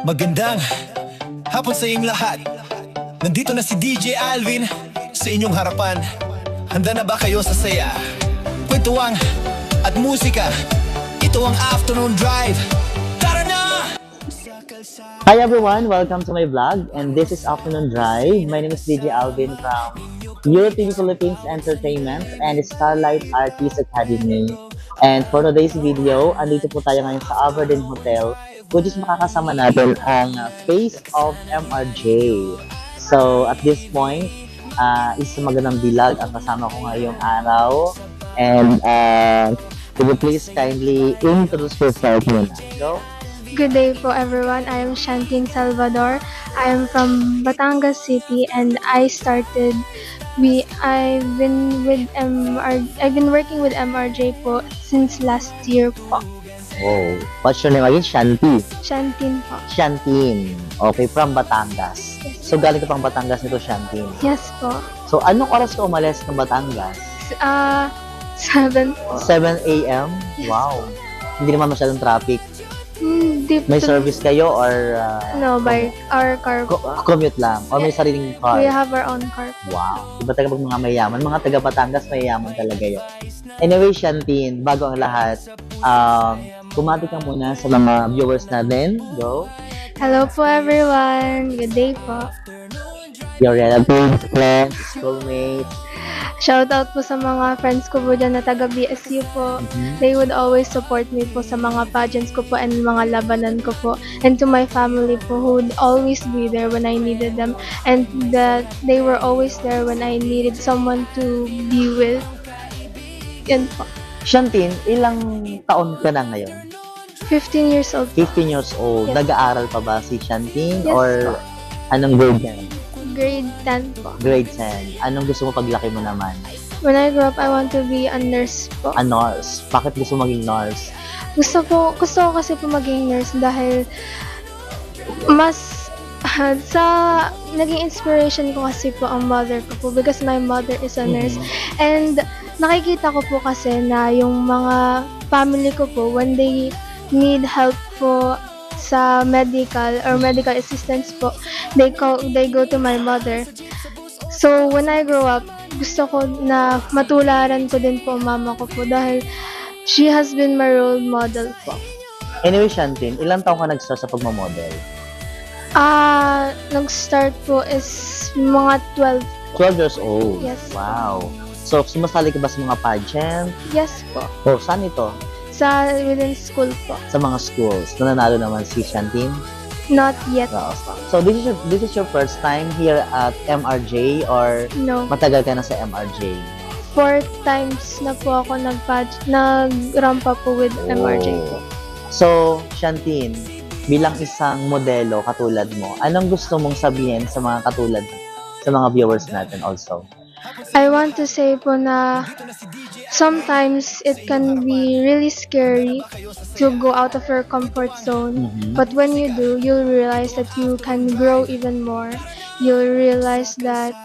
Magandang hapon sa inyong lahat. Nandito na si DJ Alvin sa inyong harapan. Handa na ba kayo sa saya, kwentuhan at musika? Ito ang Afternoon Drive. Tara na! Hi everyone, welcome to my vlog and this is Afternoon Drive. My name is DJ Alvin from EuroTV Philippines Entertainment and Starlight Artist Academy. And for today's video, andito po tayo ngayon sa Aberdeen Hotel, which is makakasama natin ang Face of MRJ. So at this point, isa magandang bilag ang kasama ko ngayong araw. And could you please kindly introduce yourself muna? Go. Good day po everyone. I am Shantine Salvador. I am from Batangas City and I've been working with MRJ po since last year po. Oh, what's your name again? Shanti. Shantine po. Shantine. Okay, from Batangas. So galing ka pang Batangas nito, Shantine. Yes po. So anong oras ka umalis ng Batangas? 7 po. 7 a.m.? Wow. Hindi naman masyadong traffic. May service kayo or No, by our car po. commute lang? Or may sariling car? We have our own car po. Wow. Iba talaga mga mayaman. Mga taga Batangas, mayaman talaga yun. Anyway, Shantine, bago ang lahat, kumati ka muna sa mga viewers natin. Go. Hello po everyone. Good day po. Your relatives, friends, schoolmates. Shout out po sa mga friends ko po dyan na taga BSU po. They would always support me po sa mga pageants ko po and mga labanan ko po. And to my family po who would always be there when I needed them. And that they were always there when I needed someone to be with. Yan po. Shantine, ilang taon ka na ngayon? 15 years old po. 15 years old. Yes. Nag-aaral pa ba si Shantine? Yes Or po. anong grade yan? Grade 10 po. Grade 10. Anong gusto mo paglaki mo naman? When I grow up, I want to be a nurse po. A nurse. Bakit gusto mo maging nurse? Gusto ko kasi po maging nurse dahil mas sa naging inspiration ko kasi po ang mother ko po because my mother is a nurse. And nakikita ko po kasi na yung mga family ko po when they need help po sa medical or medical assistance po, they go to my mother. So when I grow up, gusto ko na matularan ko din po mama ko po dahil she has been my role model po. Anyway, Shantine, ilang taon ka nag-start sa pagmamodel? Nag-start po is mga 12. 12 years old? Yes. Wow. So, sumasali ka ba sa mga pageant? Yes po. Oh, saan ito? Sa within school po. Sa mga schools. Nananalo naman si Shantine? Not yet Oo. po. So, this is your first time here at MRJ or No. matagal ka na sa MRJ? 4 times na po ako nag-rampa po with MRJ po. So, Shantine, bilang isang modelo katulad mo, anong gusto mong sabihin sa mga katulad sa mga viewers natin also? I want to say po na sometimes it can be really scary to go out of your comfort zone. But when you do, you'll realize that you can grow even more. You'll realize that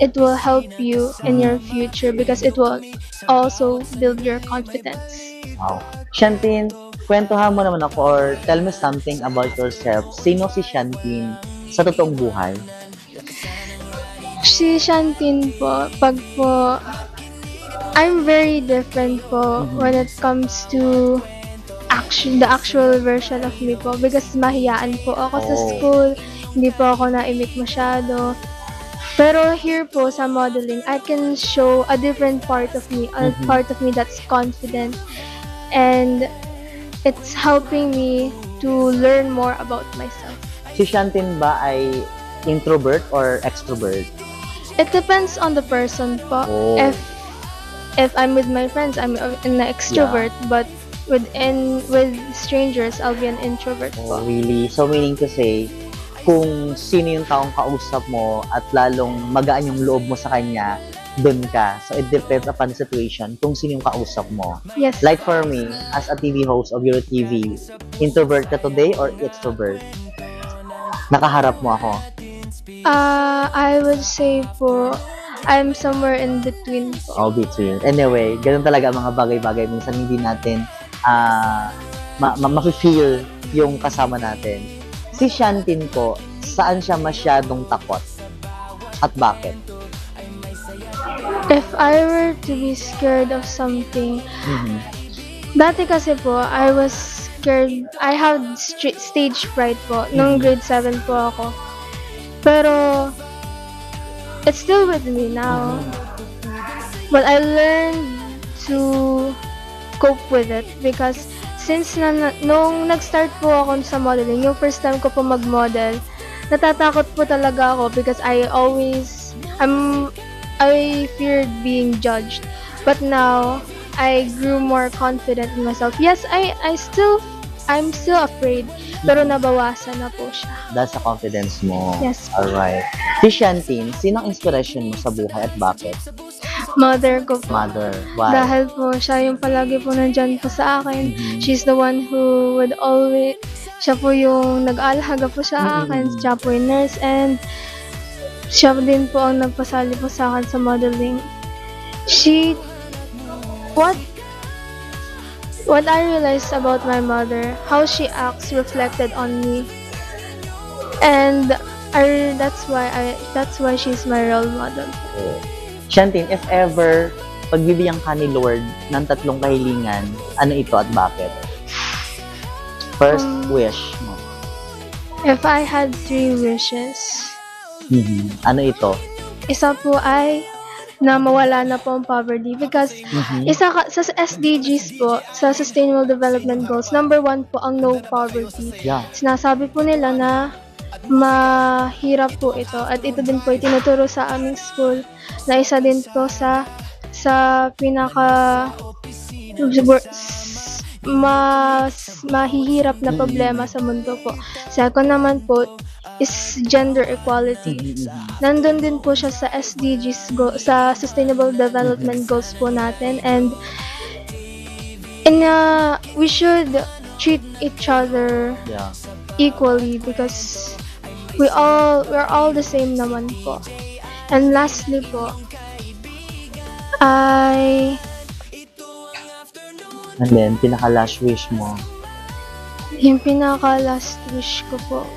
it will help you in your future because it will also build your confidence. Wow. Shantine, kwentuhan mo naman ako or tell me something about yourself. Sino si Shantine sa totoong buhay? Si Shantine po, I'm very different po when it comes to the actual version of me po because mahiyaan po ako sa school, hindi po ako naimik masyado. Pero here po sa modeling, I can show a different part of me, a part of me that's confident and it's helping me to learn more about myself. Si Shantine ba ay introvert or extrovert? It depends on the person po. Oh. If I'm with my friends, I'm an extrovert, but with strangers, I'll be an introvert Oh, po. really? So, meaning to say, kung sino yung taong kausap mo at lalong magaan yung loob mo sa kanya, dun ka. So, it depends upon the situation kung sino yung kausap mo. Yes. Like for me, as a TV host of EuroTV, introvert ka today or extrovert? Nakaharap mo ako. I would say po, I'm somewhere in between po. All between. Anyway, ganun talaga ang mga bagay-bagay. Minsan hindi natin ma-feel yung kasama natin. Si Shantin po, saan siya masyadong takot? At bakit? If I were to be scared of something, Mhm. dati kasi po, I was scared. I had stage fright po. Nung grade 7 po ako. Pero, it's still with me now. But I learned to cope with it because since nung nag-start po ako sa modeling, yung first time ko po mag-model, natatakot po talaga ako because I feared being judged. But now, I grew more confident in myself. Yes, I'm still afraid, pero nabawasan na po siya. Dahil sa confidence mo. Yes. Alright. Si Shantin, sinong inspiration mo sa buhay at bakit? Mother ko po. Mother. Why? Dahil po, siya yung palagi po nandyan po sa akin. She's the one who would always, siya po yung nag-aalaga po sa akin. Siya po yung nurse and siya din po ang nagpasali po sa akin sa modeling. What I realized about my mother, how she acts reflected on me. And that's why she's my role model. Shantin, if ever pagbibigyan ka ni Lord ng 3 kahilingan, ano ito at bakit? First wish mo. If I had 3 wishes, Ano ito? isa po ay na mawala na po ang poverty because sa SDGs po, sa Sustainable Development Goals, number 1 po ang no poverty. Yeah. Sinasabi po nila na mahirap po ito at ito din po itinuturo sa aming school na isa din po sa pinaka mas mahihirap na problema sa mundo po. Second naman po is gender equality. Nandun din po siya sa SDGs, sa Sustainable Development Goals po natin, and we should treat each other Yeah. equally because we're all the same naman po. And lastly po, And then, pinaka-last wish mo yung pinaka last wish ko po,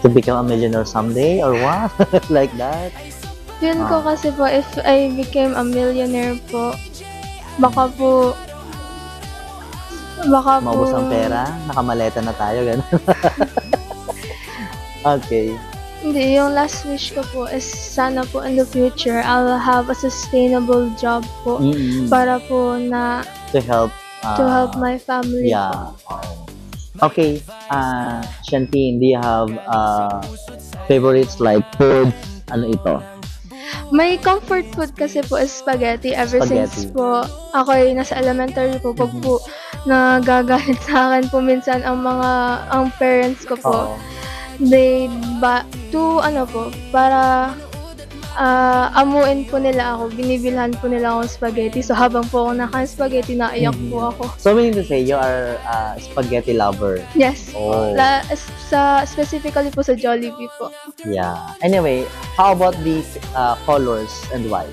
to become a millionaire someday or what? Like that? yun ko kasi po, if I became a millionaire po, baka po Maubos ang pera, nakamaleta na tayo, gano'n. Okay. Hindi, yung last wish ko po is sana po in the future I'll have a sustainable job po para po na To help to help my family. Yeah. Okay. Shantin, do you have favorites like food? Ano ito? May comfort food kasi po is spaghetti ever since po ako ay nasa elementary po. Pag po nagagalit sa akin po minsan ang parents ko po. Para amuin po nila ako, binibilhan po nila akong spaghetti. So habang po ako nakain spaghetti, naiyak po ako. So meaning to say, you are a spaghetti lover. Yes. Oh. Specifically po sa Jollibee po. Yeah. Anyway, how about these colors and why?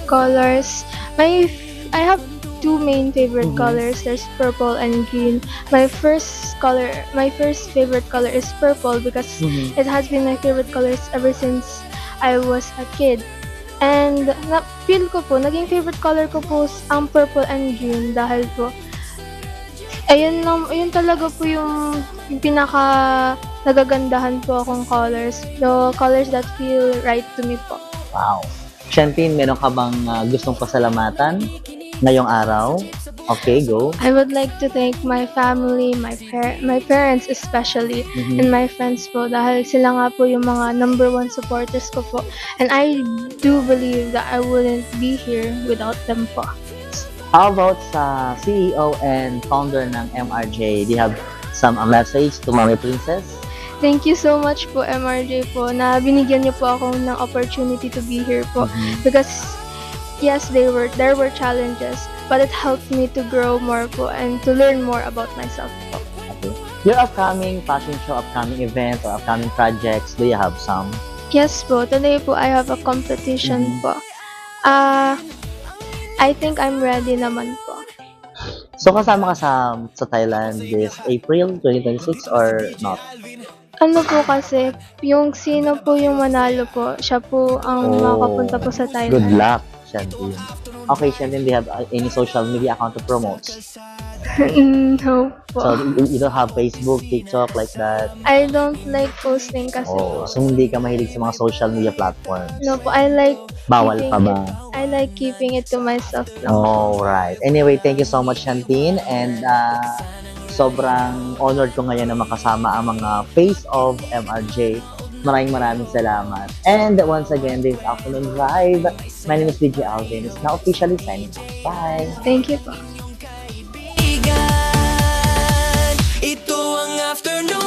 Colors. I have 2 main favorite colors. There's purple and green. My first favorite color is purple because it has been my favorite colors ever since I was a kid. And feel ko po, naging favorite color ko po ang purple and green dahil po ayun talaga po yung pinaka nagagandahan po akong colors. The colors that feel right to me po. Wow. Shantin, meron ka bang gustong pasalamatan ngayong araw? Okay, go. I would like to thank my family, my parents especially, and my friends po dahil sila nga po yung mga number 1 supporters ko po. And I do believe that I wouldn't be here without them po. How about sa CEO and founder ng MRJ? Do you have some message to Mommy Princess? Thank you so much po MRJ po na binigyan niyo po ako ng opportunity to be here po because yes, there were challenges, but it helped me to grow more po and to learn more about myself po. Okay. Your upcoming fashion show, upcoming events, or upcoming projects, do you have some? Yes po, today po I have a competition po. I think I'm ready naman po. So, kasama ka sa Thailand this April 2026 or not? Ano po kasi, yung sino po yung manalo po, siya po ang Oh. makapunta po sa Good Thailand. luck, Shantin. Okay, Shantin, do you have any social media account to promote? No po. So, you don't have Facebook, TikTok, like that? I don't like posting kasi Oh, po. so hindi ka mahilig sa mga social media platforms? No po, I like Bawal keeping pa ba? I like keeping it to myself lang. All right. Anyway, thank you so much, Shantin. And sobrang honored ko ngayon na makasama ang mga face of MRJ. Maraming salamat. And once again, this afternoon drive. My name is DJ Alvin. It's now officially signing off. Bye! Thank you po. Ito ang afternoon